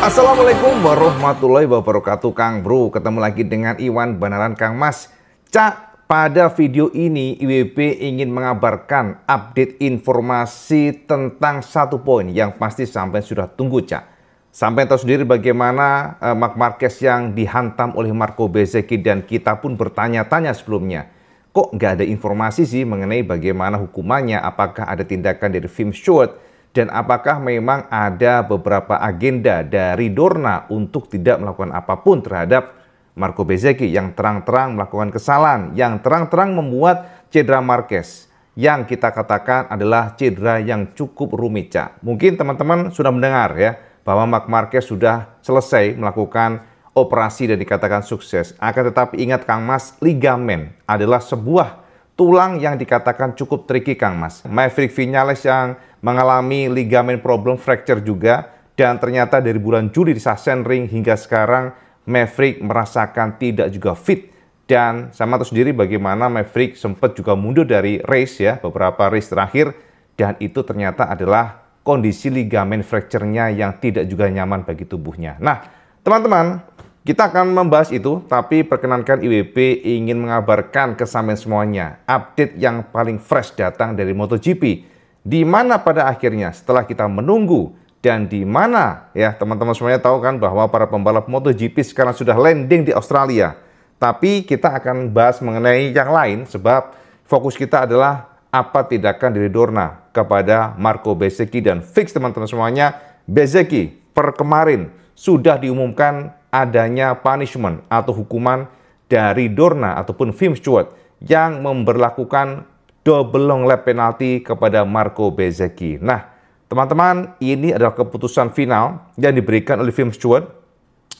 Assalamualaikum warahmatullahi wabarakatuh, Kang Bro. Ketemu lagi dengan Iwan Banaran, Kang Mas. Cak, pada video ini IWB ingin mengabarkan update informasi tentang satu poin yang pasti sampai sudah tunggu, Cak. Sampai tahu sendiri bagaimana Marc Marquez yang dihantam oleh Marco Bezzecchi, dan kita pun bertanya-tanya sebelumnya. Kok nggak ada informasi sih mengenai bagaimana hukumannya, apakah ada tindakan dari FIM Steward, dan apakah memang ada beberapa agenda dari Dorna untuk tidak melakukan apapun terhadap Marco Bezzecchi yang terang-terang melakukan kesalahan, yang terang-terang membuat cedera Marquez, yang kita katakan adalah cedera yang cukup rumit, Cak. Mungkin teman-teman sudah mendengar ya, bahwa Marc Marquez sudah selesai melakukan operasi dan dikatakan sukses. Akan tetapi ingat, Kang Mas, ligamen adalah sebuah tulang yang dikatakan cukup tricky, Kang Mas. Maverick Viñales yang mengalami ligamen problem fracture juga, dan ternyata dari bulan Juli di Sachsenring hingga sekarang Maverick merasakan tidak juga fit. Dan sama tahu sendiri bagaimana Maverick sempat juga mundur dari race ya, beberapa race terakhir, dan itu ternyata adalah kondisi ligamen fracture-nya yang tidak juga nyaman bagi tubuhnya. Nah, teman-teman, kita akan membahas itu, tapi perkenankan IWB ingin mengabarkan kesamaan semuanya. Update yang paling fresh datang dari MotoGP. Di mana pada akhirnya setelah kita menunggu, dan di mana ya teman-teman semuanya tahu kan bahwa para pembalap MotoGP sekarang sudah landing di Australia. Tapi kita akan bahas mengenai yang lain, sebab fokus kita adalah apa tindakan dari Dorna kepada Marco Bezzecchi. Dan fix teman-teman semuanya, Bezzecchi per kemarin sudah diumumkan adanya punishment atau hukuman dari Dorna ataupun FIM Steward yang memberlakukan double long lap penalti kepada Marco Bezzecchi. Nah, teman-teman, ini adalah keputusan final yang diberikan oleh FIM Steward,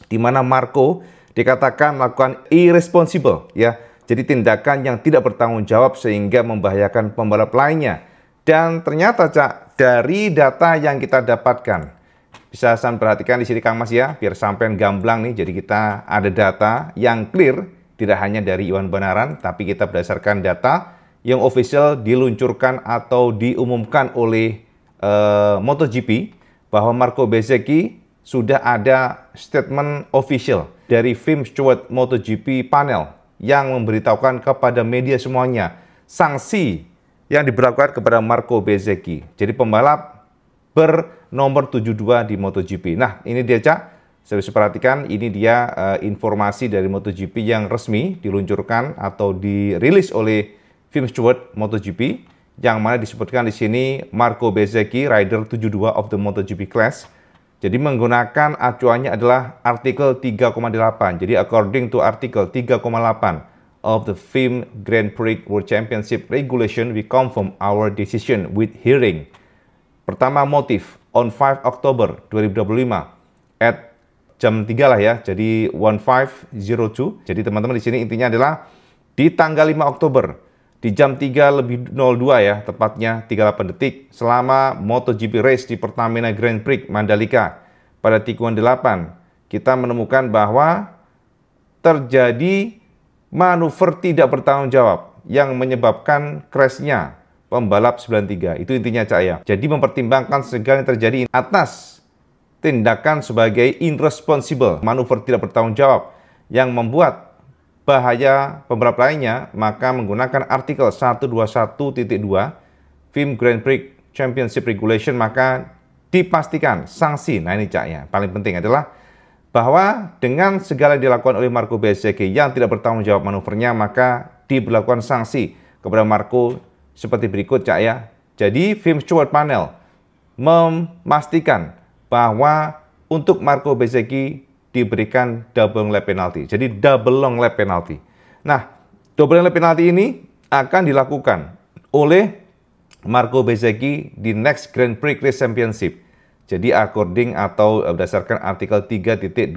di mana Marco dikatakan melakukan irresponsible ya. Jadi tindakan yang tidak bertanggung jawab sehingga membahayakan pembalap lainnya. Dan ternyata, Cak, dari data yang kita dapatkan, bisa saya perhatikan di sini, Kang Mas ya, biar sampean gamblang nih. Jadi kita ada data yang clear, tidak hanya dari Iwan Banaran, tapi kita berdasarkan data yang official diluncurkan atau diumumkan oleh MotoGP, bahwa Marco Bezzecchi sudah ada statement official dari FIM Steward MotoGP panel yang memberitahukan kepada media semuanya sanksi yang diberlakukan kepada Marco Bezzecchi. Jadi pembalap bernomor 72 di MotoGP. Nah, ini dia, Cak. Saya bisa perhatikan, ini dia informasi dari MotoGP yang resmi diluncurkan atau dirilis oleh FIM Steward MotoGP, yang mana disebutkan di sini Marco Bezzecchi, rider 72 of the MotoGP class. Jadi menggunakan acuannya adalah artikel 3,8. Jadi according to artikel 3,8 of the FIM Grand Prix World Championship Regulation, we confirm our decision with hearing. Pertama, motif on 5 Oktober 2025 at jam 3 lah ya. Jadi 1502. Jadi teman-teman di sini intinya adalah di tanggal 5 Oktober di jam 3:02 ya, tepatnya 38 detik, selama MotoGP race di Pertamina Grand Prix Mandalika pada tikungan 8, kita menemukan bahwa terjadi manuver tidak bertanggung jawab yang menyebabkan crash-nya pembalap 93. Itu intinya, Cak ya. Jadi mempertimbangkan segala yang terjadi atas tindakan sebagai irresponsible, manuver tidak bertanggung jawab yang membuat bahaya pembalap lainnya, maka menggunakan artikel 121.2 FIM Grand Prix Championship Regulation, maka dipastikan sanksi. Nah ini, Cak ya, paling penting adalah bahwa dengan segala yang dilakukan oleh Marco Bezzecchi yang tidak bertanggung jawab manuvernya, maka diberlakukan sanksi kepada Marco seperti berikut, Cak ya. Jadi FIM Steward panel memastikan bahwa untuk Marco Bezzecchi diberikan double lap penalty. Jadi double long lap penalty. Nah, double long lap penalty ini akan dilakukan oleh Marco Bezzecchi di next Grand Prix Race Championship. Jadi according atau berdasarkan artikel 3.2.1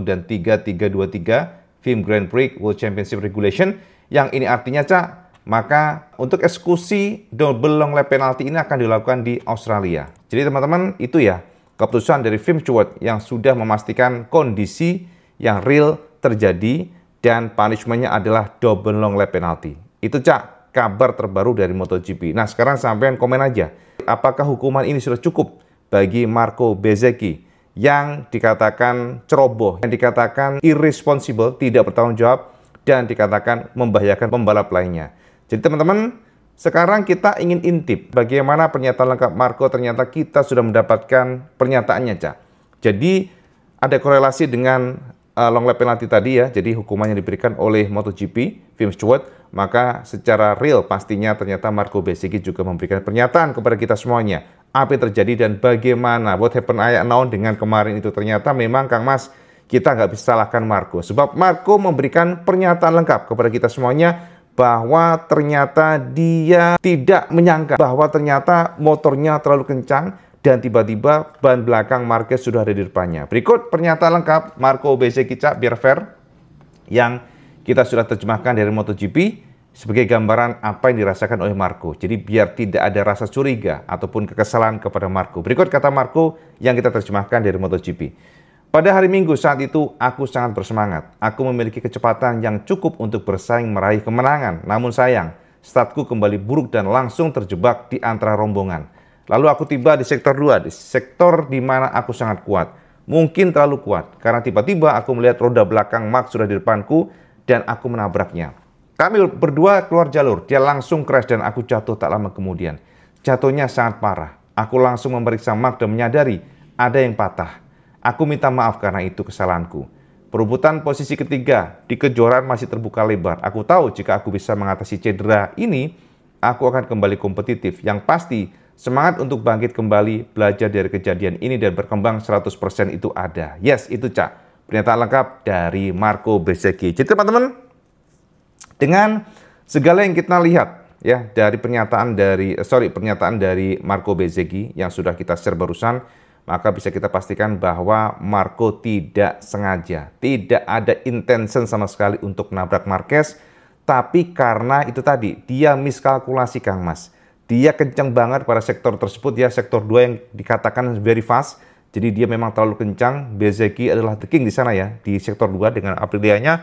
dan 3.323 FIM Grand Prix World Championship Regulation, yang ini artinya, Cak, maka untuk eksekusi double long lap penalty ini akan dilakukan di Australia. Jadi teman-teman, itu ya keputusan dari FIM Steward yang sudah memastikan kondisi yang real terjadi dan punishment-nya adalah double long lap penalty. Itu, Cak, kabar terbaru dari MotoGP. Nah, sekarang sampean komen aja. Apakah hukuman ini sudah cukup bagi Marco Bezzecchi yang dikatakan ceroboh, yang dikatakan irresponsible, tidak bertanggung jawab, dan dikatakan membahayakan pembalap lainnya. Jadi teman-teman, sekarang kita ingin intip bagaimana pernyataan lengkap Marco. Ternyata kita sudah mendapatkan pernyataannya, Cak. Jadi ada korelasi dengan long lap penalty tadi ya. Jadi hukuman yang diberikan oleh MotoGP, Film Stewart, maka secara real pastinya ternyata Marco Bezzecchi juga memberikan pernyataan kepada kita semuanya. Apa yang terjadi dan bagaimana, what happened ayah naon dengan kemarin itu. Ternyata memang Kang Mas, kita nggak bisa salahkan Marco. Sebab Marco memberikan pernyataan lengkap kepada kita semuanya bahwa ternyata dia tidak menyangka bahwa ternyata motornya terlalu kencang dan tiba-tiba ban belakang Marquez sudah ada di depannya. Berikut pernyataan lengkap Marco Bezzecchi, Cak, biar fair, yang kita sudah terjemahkan dari MotoGP sebagai gambaran apa yang dirasakan oleh Marco. Jadi biar tidak ada rasa curiga ataupun kekesalan kepada Marco. Berikut kata Marco yang kita terjemahkan dari MotoGP. Pada hari Minggu saat itu, aku sangat bersemangat. Aku memiliki kecepatan yang cukup untuk bersaing meraih kemenangan. Namun sayang, startku kembali buruk dan langsung terjebak di antara rombongan. Lalu aku tiba di sektor 2, di sektor di mana aku sangat kuat. Mungkin terlalu kuat, karena tiba-tiba aku melihat roda belakang Max sudah di depanku dan aku menabraknya. Kami berdua keluar jalur, dia langsung crash dan aku jatuh tak lama kemudian. Jatuhnya sangat parah. Aku langsung memeriksa Max dan menyadari ada yang patah. Aku minta maaf karena itu kesalahanku. Perebutan posisi ketiga di kejuaraan masih terbuka lebar. Aku tahu jika aku bisa mengatasi cedera ini, aku akan kembali kompetitif. Yang pasti, semangat untuk bangkit kembali, belajar dari kejadian ini dan berkembang 100% itu ada. Yes, itu Cak. Pernyataan lengkap dari Marco Bezzecchi. Jadi teman-teman, dengan segala yang kita lihat ya dari pernyataan dari Marco Bezzecchi yang sudah kita share barusan, maka bisa kita pastikan bahwa Marco tidak sengaja, tidak ada intention sama sekali untuk menabrak Marquez, tapi karena itu tadi, dia miskalkulasi Kang Mas. Dia kencang banget pada sektor tersebut, ya sektor 2 yang dikatakan very fast, jadi dia memang terlalu kencang. Bezzecchi adalah the king di sana ya, di sektor 2 dengan Aprilianya,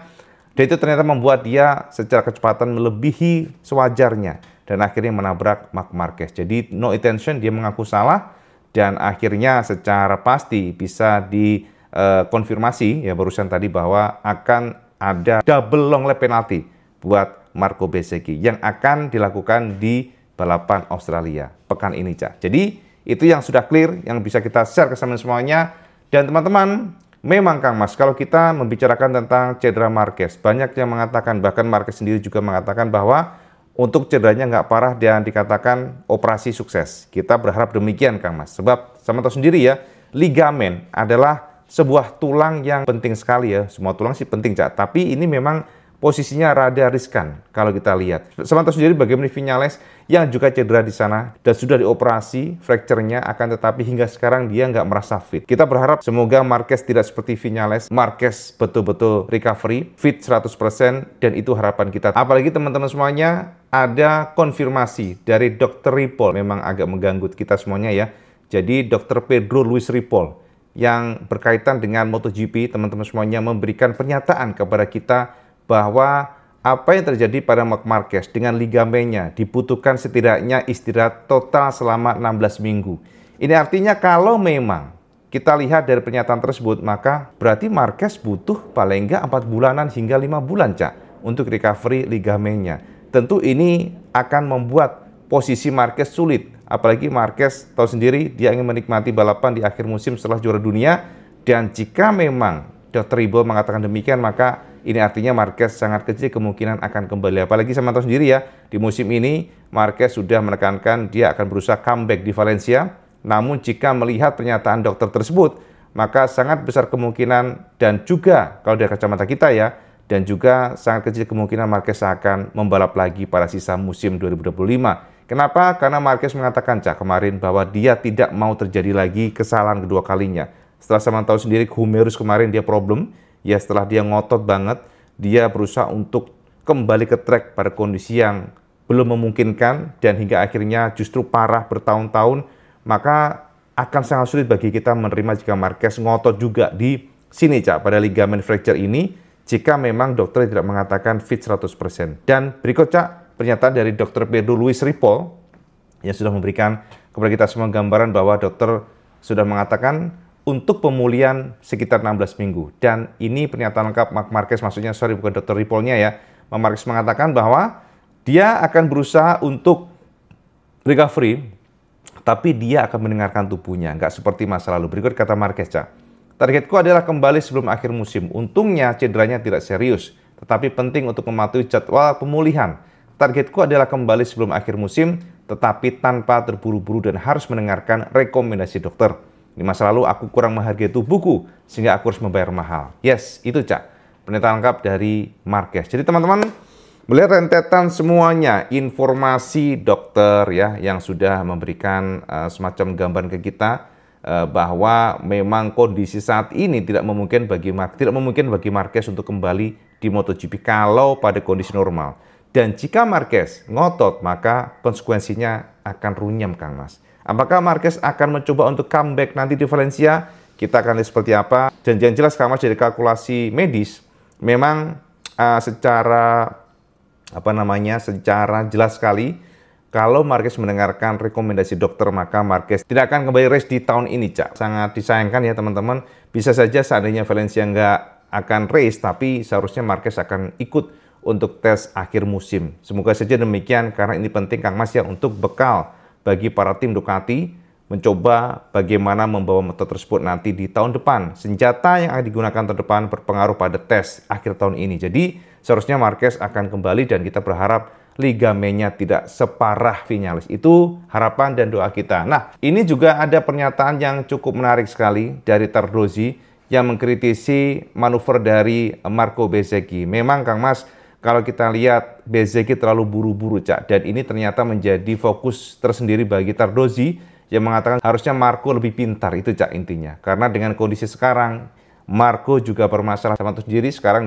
dan itu ternyata membuat dia secara kecepatan melebihi sewajarnya, dan akhirnya menabrak Marc Marquez. Jadi no intention, dia mengaku salah, dan akhirnya secara pasti bisa dikonfirmasi ya barusan tadi bahwa akan ada double long lap penalty buat Marco Bezzecchi yang akan dilakukan di balapan Australia pekan ini, Cak. Jadi itu yang sudah clear, yang bisa kita share ke semuanya. Dan teman-teman, memang Kang Mas, kalau kita membicarakan tentang cedera Marquez, banyak yang mengatakan, bahkan Marquez sendiri juga mengatakan bahwa untuk cederanya nggak parah dan dikatakan operasi sukses. Kita berharap demikian Kang Mas. Sebab sama tahu sendiri ya, ligamen adalah sebuah tulang yang penting sekali ya. Semua tulang sih penting, Cak. Tapi ini memang posisinya rada riskan kalau kita lihat. Sama tahu sendiri bagaimana Viñales yang juga cedera di sana dan sudah dioperasi fracture-nya, akan tetapi hingga sekarang dia nggak merasa fit. Kita berharap semoga Marquez tidak seperti Viñales. Marquez betul-betul recovery, fit 100%, dan itu harapan kita. Apalagi teman-teman semuanya, ada konfirmasi dari Dr. Ripoll, memang agak mengganggu kita semuanya ya. Jadi Dr. Pedro Luis Ripoll yang berkaitan dengan MotoGP, teman-teman semuanya memberikan pernyataan kepada kita bahwa apa yang terjadi pada Marc Marquez dengan ligamennya dibutuhkan setidaknya istirahat total selama 16 minggu. Ini artinya kalau memang kita lihat dari pernyataan tersebut, maka berarti Marquez butuh paling enggak 4 bulanan hingga 5 bulan, Cak, untuk recovery ligamennya. Tentu ini akan membuat posisi Marquez sulit. Apalagi Marquez tahu sendiri, dia ingin menikmati balapan di akhir musim setelah juara dunia. Dan jika memang Dr. Ripoll mengatakan demikian, maka ini artinya Marquez sangat kecil kemungkinan akan kembali. Apalagi sama tahu sendiri ya, di musim ini Marquez sudah menekankan dia akan berusaha comeback di Valencia. Namun jika melihat pernyataan dokter tersebut, maka sangat besar kemungkinan, dan juga kalau dari kacamata kita ya, dan juga sangat kecil kemungkinan Marquez akan membalap lagi pada sisa musim 2025. Kenapa? Karena Marquez mengatakan, Cak, kemarin bahwa dia tidak mau terjadi lagi kesalahan kedua kalinya. Setelah sama tahu sendiri Humerus kemarin dia problem, ya setelah dia ngotot banget, dia berusaha untuk kembali ke track pada kondisi yang belum memungkinkan, dan hingga akhirnya justru parah bertahun-tahun, maka akan sangat sulit bagi kita menerima jika Marquez ngotot juga di sini, Cak, pada ligamen fracture ini, jika memang dokter tidak mengatakan fit 100%. Dan berikut, Cak, pernyataan dari Dr. Pedro Luis Ripoll yang sudah memberikan kepada kita semua gambaran bahwa dokter sudah mengatakan untuk pemulihan sekitar 16 minggu. Dan ini pernyataan lengkap Mark Marquez, maksudnya bukan Dr. Ripollnya ya. Mark Marquez mengatakan bahwa dia akan berusaha untuk recovery, tapi dia akan mendengarkan tubuhnya, nggak seperti masa lalu. Berikut kata Marquez, targetku adalah kembali sebelum akhir musim. Untungnya cederanya tidak serius, tetapi penting untuk mematuhi jadwal pemulihan. Targetku adalah kembali sebelum akhir musim, tetapi tanpa terburu-buru dan harus mendengarkan rekomendasi dokter. Di masa lalu aku kurang menghargai tubuhku, sehingga aku harus membayar mahal. Yes, itu pernyataan lengkap dari Marquez. Jadi teman-teman, melihat rentetan semuanya, informasi dokter ya yang sudah memberikan semacam gambaran ke kita bahwa memang kondisi saat ini tidak memungkinkan bagi Marquez untuk kembali di MotoGP kalau pada kondisi normal. Dan jika Marquez ngotot, maka konsekuensinya akan runyam, Kang Mas. Apakah Marquez akan mencoba untuk comeback nanti di Valencia? Kita akan lihat seperti apa. Dan yang jelas, Kang Mas, dari kalkulasi medis, memang secara jelas sekali, kalau Marquez mendengarkan rekomendasi dokter, maka Marquez tidak akan kembali race di tahun ini, Sangat disayangkan ya teman-teman. Bisa saja seandainya Valencia nggak akan race, tapi seharusnya Marquez akan ikut untuk tes akhir musim. Semoga saja demikian, karena ini penting, Kang Mas, ya, untuk bekal bagi para tim Ducati mencoba bagaimana membawa motor tersebut nanti di tahun depan. Senjata yang akan digunakan tahun depan berpengaruh pada tes akhir tahun ini. Jadi seharusnya Marquez akan kembali dan kita berharap ligamennya tidak separah Viñales. Itu harapan dan doa kita. Nah, ini juga ada pernyataan yang cukup menarik sekali dari Tardozzi yang mengkritisi manuver dari Marco Bezzecchi. Memang, Kang Mas, kalau kita lihat Bezzecchi terlalu buru-buru, dan ini ternyata menjadi fokus tersendiri bagi Tardozzi yang mengatakan harusnya Marco lebih pintar, itu intinya. Karena dengan kondisi sekarang, Marco juga bermasalah sama itu sendiri. Sekarang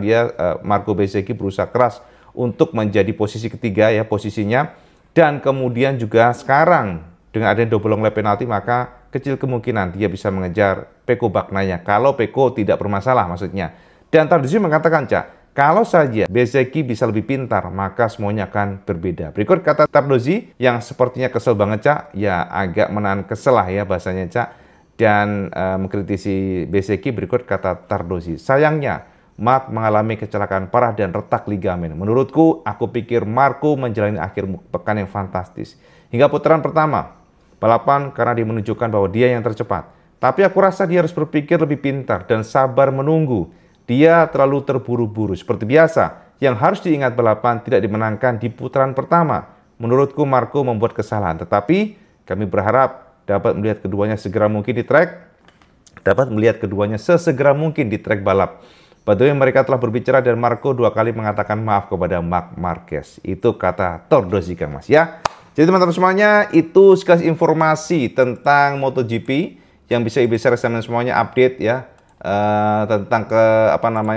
Marco Bezzecchi berusaha keras untuk menjadi posisi ketiga ya posisinya. Dan kemudian juga sekarang dengan adanya double long lap penalti, maka kecil kemungkinan dia bisa mengejar Pecco Bagnaia. Kalau Pecco tidak bermasalah maksudnya. Dan Tardozzi mengatakan, kalau saja Bezzecchi bisa lebih pintar, maka semuanya akan berbeda. Berikut kata Tardozzi yang sepertinya kesel banget, ya agak menahan kesel lah ya bahasanya, dan mengkritisi Bezzecchi. Berikut kata Tardozzi, sayangnya Marc mengalami kecelakaan parah dan retak ligamen. Menurutku, aku pikir Marco menjalani akhir pekan yang fantastis. Hingga putaran pertama balapan karena dia menunjukkan bahwa dia yang tercepat. Tapi aku rasa dia harus berpikir lebih pintar dan sabar menunggu. Dia terlalu terburu-buru. Seperti biasa, yang harus diingat balapan tidak dimenangkan di putaran pertama. Menurutku Marco membuat kesalahan, tetapi kami berharap dapat melihat keduanya sesegera mungkin di track balap. Padahal mereka telah berbicara dan Marco 2 kali mengatakan maaf kepada Marc Marquez. Itu kata Tardozzi, Kang Mas, ya. Jadi teman-teman semuanya, itu sekilas informasi tentang MotoGP yang bisa Ibu share semuanya, update ya. Tentang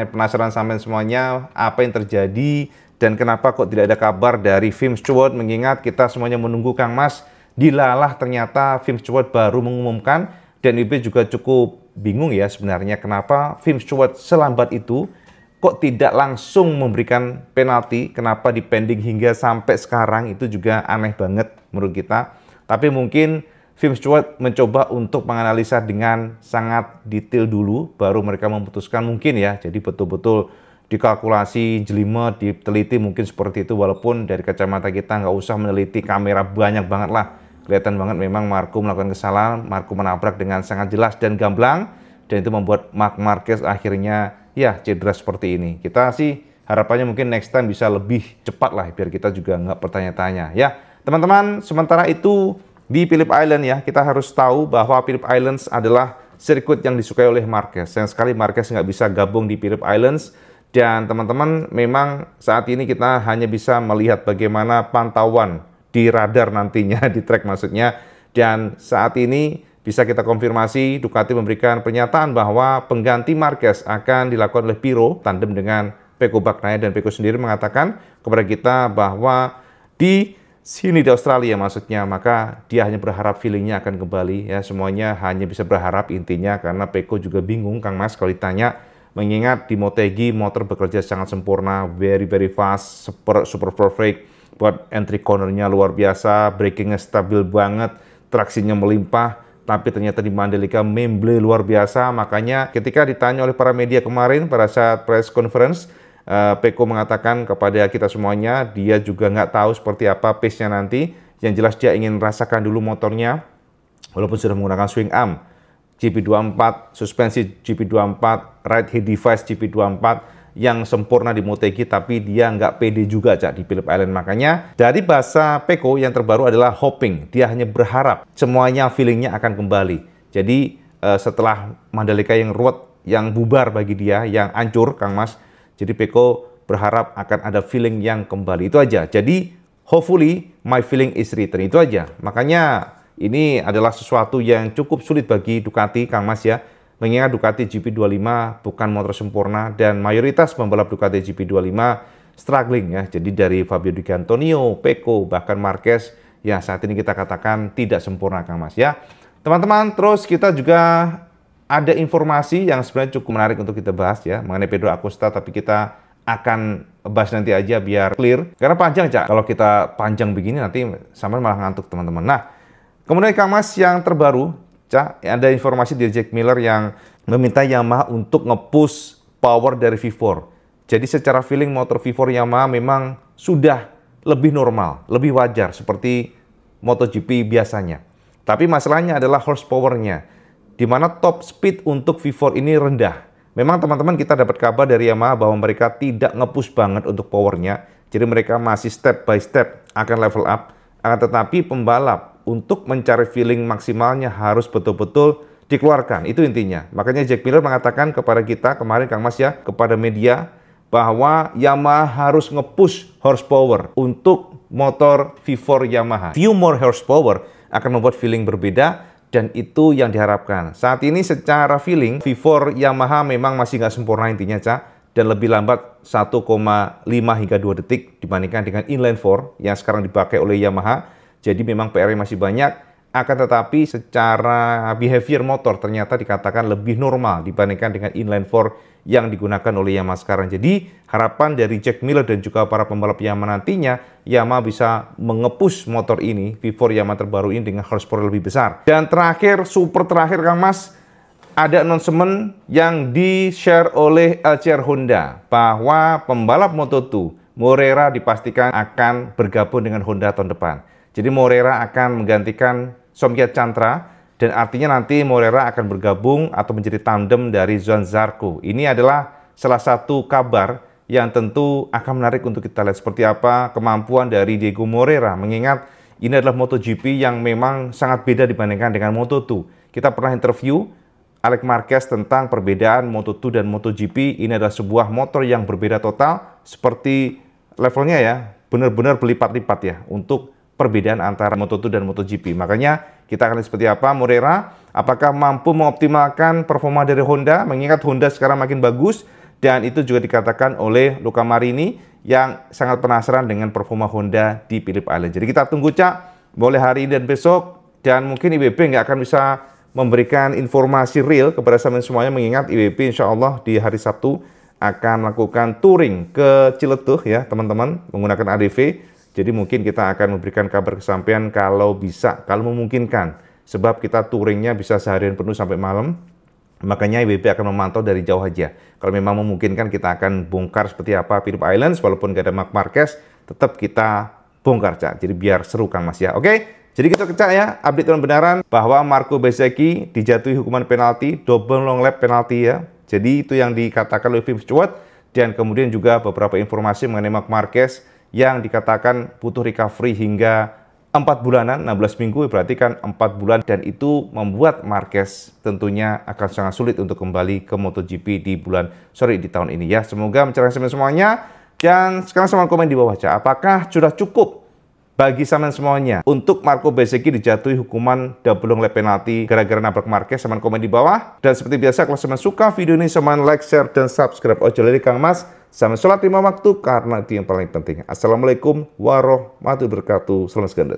penasaran sampai semuanya apa yang terjadi dan kenapa kok tidak ada kabar dari Tim Stewart, mengingat kita semuanya menunggu, Kang Mas. Dilalah ternyata Tim Stewart baru mengumumkan, dan IB juga cukup bingung ya sebenarnya kenapa Tim Stewart selambat itu, kok tidak langsung memberikan penalti, kenapa dipending hingga sampai sekarang, itu juga aneh banget menurut kita. Tapi mungkin Tim Stewart mencoba untuk menganalisa dengan sangat detail dulu, baru mereka memutuskan mungkin ya. Jadi betul-betul dikalkulasi, jelimet, diteliti mungkin seperti itu. Walaupun dari kacamata kita nggak usah meneliti kamera banyak banget lah. Kelihatan banget memang Marco melakukan kesalahan, Marco menabrak dengan sangat jelas dan gamblang. Dan itu membuat Marc Marquez akhirnya ya cedera seperti ini. Kita sih harapannya mungkin next time bisa lebih cepat lah, biar kita juga nggak bertanya-tanya ya. Teman-teman, sementara itu di Phillip Island ya, kita harus tahu bahwa Phillip Islands adalah sirkuit yang disukai oleh Marquez. Sayang sekali Marquez nggak bisa gabung di Phillip Islands. Dan teman-teman, memang saat ini kita hanya bisa melihat bagaimana pantauan di radar nantinya, di track maksudnya. Dan saat ini bisa kita konfirmasi, Ducati memberikan pernyataan bahwa pengganti Marquez akan dilakukan oleh Pirro, tandem dengan Pecco Bagnaia, dan Pecco sendiri mengatakan kepada kita bahwa di sini di Australia maksudnya, maka dia hanya berharap feelingnya akan kembali ya. Semuanya hanya bisa berharap intinya, karena Pecco juga bingung, Kang Mas, kalau ditanya, mengingat di Motegi motor bekerja sangat sempurna, very fast, super perfect, buat entry cornernya luar biasa, brakingnya stabil banget, traksinya melimpah, tapi ternyata di Mandalika memble luar biasa. Makanya ketika ditanya oleh para media kemarin pada saat press conference, Peko mengatakan kepada kita semuanya, dia juga nggak tahu seperti apa pace-nya nanti. Yang jelas dia ingin merasakan dulu motornya, walaupun sudah menggunakan swing arm GP24, suspensi GP24, ride head device GP24 yang sempurna di Motegi, tapi dia nggak pede juga Cak di Phillip Island. Makanya dari bahasa Peko yang terbaru adalah hoping. Dia hanya berharap semuanya feelingnya akan kembali. Jadi setelah Mandalika yang ruwet, yang bubar bagi dia, yang hancur Kang Mas, jadi Peko berharap akan ada feeling yang kembali. Itu aja. Jadi hopefully my feeling is return. Itu aja. Makanya ini adalah sesuatu yang cukup sulit bagi Ducati Kang Mas ya. Mengingat Ducati GP25 bukan motor sempurna dan mayoritas pembalap Ducati GP25 struggling ya. Jadi dari Fabio Di Antonio, Peko, bahkan Marquez ya saat ini kita katakan tidak sempurna Kang Mas ya. Teman-teman, terus kita juga ada informasi yang sebenarnya cukup menarik untuk kita bahas ya mengenai Pedro Acosta, tapi kita akan bahas nanti aja biar clear. Karena panjang Cak, kalau kita panjang begini nanti sampai malah ngantuk teman-teman. Nah, kemudian Kang Mas yang terbaru, Cak, ada informasi dari Jack Miller yang meminta Yamaha untuk nge-push power dari V4. Jadi secara feeling motor V4 Yamaha memang sudah lebih normal, lebih wajar seperti MotoGP biasanya. Tapi masalahnya adalah horsepower-nya, di mana top speed untuk V4 ini rendah. Memang teman-teman kita dapat kabar dari Yamaha bahwa mereka tidak nge-push banget untuk powernya. Jadi mereka masih step by step akan level up. Akan tetapi pembalap untuk mencari feeling maksimalnya harus betul-betul dikeluarkan. Itu intinya. Makanya Jack Miller mengatakan kepada kita kemarin Kang Mas ya, kepada media, bahwa Yamaha harus nge-push horsepower untuk motor V4 Yamaha. Few more horsepower akan membuat feeling berbeda dan itu yang diharapkan. Saat ini secara feeling V4 Yamaha memang masih nggak sempurna intinya Cak, dan lebih lambat 1,5 hingga 2 detik dibandingkan dengan inline 4 yang sekarang dipakai oleh Yamaha. Jadi memang PR masih banyak, akan tetapi secara behavior motor ternyata dikatakan lebih normal dibandingkan dengan inline 4 yang digunakan oleh Yamaha sekarang. Jadi harapan dari Jack Miller dan juga para pembalap Yamaha nantinya, Yamaha bisa mengepush motor ini, V4 Yamaha terbaru ini dengan horsepower lebih besar. Dan terakhir, super terakhir Kang Mas, ada announcement yang di-share oleh LCR Honda bahwa pembalap Moto2 Moreira dipastikan akan bergabung dengan Honda tahun depan. Jadi Moreira akan menggantikan Somkiat Chantra dan artinya nanti Moreira akan bergabung atau menjadi tandem dari Johann Zarco. Ini adalah salah satu kabar yang tentu akan menarik untuk kita lihat seperti apa kemampuan dari Diego Moreira. Mengingat ini adalah MotoGP yang memang sangat beda dibandingkan dengan Moto2. Kita pernah interview Alex Marquez tentang perbedaan Moto2 dan MotoGP. Ini adalah sebuah motor yang berbeda total, seperti levelnya ya, benar-benar berlipat-lipat ya untuk perbedaan antara Moto2 dan MotoGP. Makanya kita akan lihat seperti apa Moreira, apakah mampu mengoptimalkan performa dari Honda, mengingat Honda sekarang makin bagus, dan itu juga dikatakan oleh Luca Marini yang sangat penasaran dengan performa Honda di Phillip Island. Jadi kita tunggu Cak, boleh hari ini dan besok, dan mungkin IWB nggak akan bisa memberikan informasi real kepada teman semuanya, mengingat IWB insya Allah di hari Sabtu akan melakukan touring ke Ciletuh ya teman-teman, menggunakan ADV. Jadi mungkin kita akan memberikan kabar kesampaian kalau bisa, kalau memungkinkan. Sebab kita touringnya bisa seharian penuh sampai malam. Makanya IWB akan memantau dari jauh aja. Kalau memang memungkinkan kita akan bongkar seperti apa Phillip Islands. Walaupun gak ada Marc Marquez, tetap kita bongkar Cak. Jadi biar seru Kang Mas ya. Oke? Jadi gitu Cak ya, update benaran bahwa Marco Bezzecchi dijatuhi hukuman penalti, double long lap penalti ya. Jadi itu yang dikatakan oleh Tim Stewart. Dan kemudian juga beberapa informasi mengenai Marc Marquez yang dikatakan butuh recovery hingga 4 bulanan, 16 minggu, berarti kan 4 bulan, dan itu membuat Marquez tentunya akan sangat sulit untuk kembali ke MotoGP di tahun ini ya. Semoga mencerahkan semuanya, dan sekarang sama komen di bawah Cak, apakah sudah cukup bagi saman semuanya untuk Marco Bezzecchi dijatuhi hukuman double long lap penalti gara-gara nabrak Marquez? Saman komen di bawah. Dan seperti biasa kalau saman suka video ini, saman like, share, dan subscribe. Ojo lali Kang Mas, saman sholat 5 waktu karena itu yang paling penting. Assalamualaikum warahmatullahi wabarakatuh. Salam segandas.